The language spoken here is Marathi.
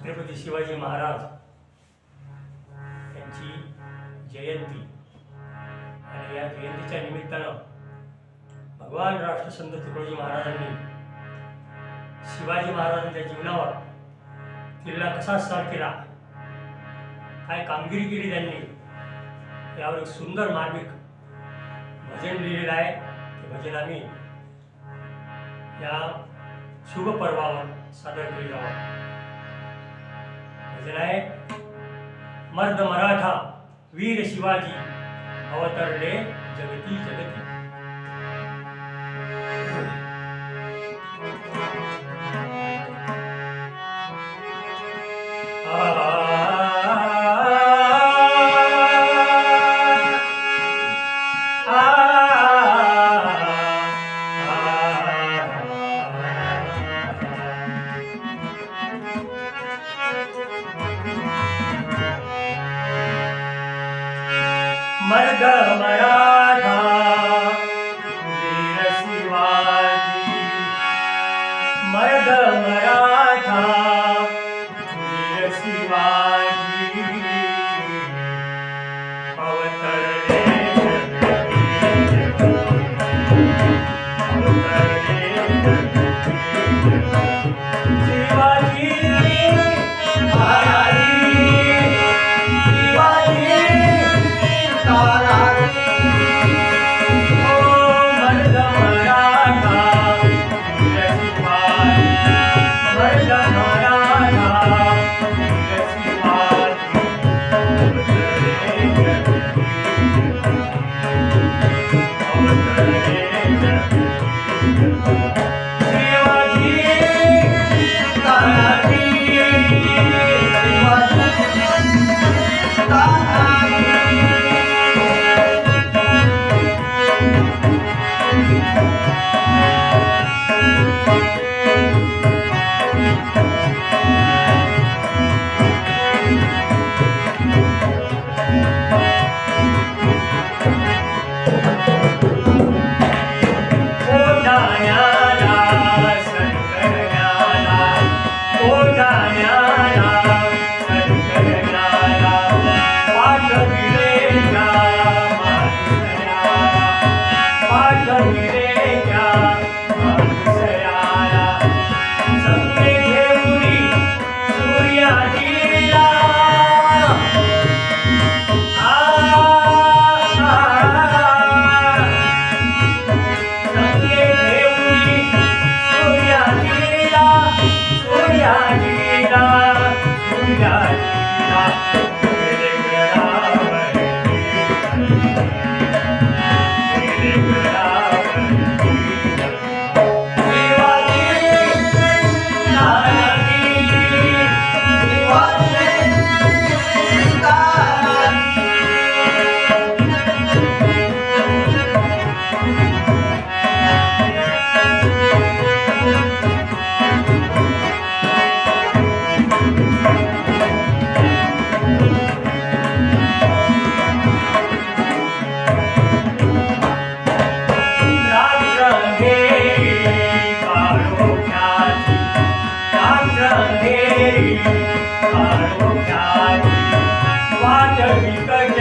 छत्रपती शिवाजी महाराज यांची जयंती आणि या जयंतीच्या निमित्तानं भगवान राष्ट्रसंत तुकडोजी महाराजांनी शिवाजी महाराजांच्या जीवनावर किल्ला कसा सर केला, काय कामगिरी केली त्यांनी, यावर एक सुंदर मार्मिक भजन लिहिलेलं आहे. ते भजन आम्ही या शुभ पर्वावर सादर केले जावं. भजन आहे, मर्द मराठा वीर शिवाजी अवतरले जगती जगती. मर्द मराठा वीर शिवाजी, मर्द मराठा वीर शिवाजी अवतरले शिवाजी वाट विकट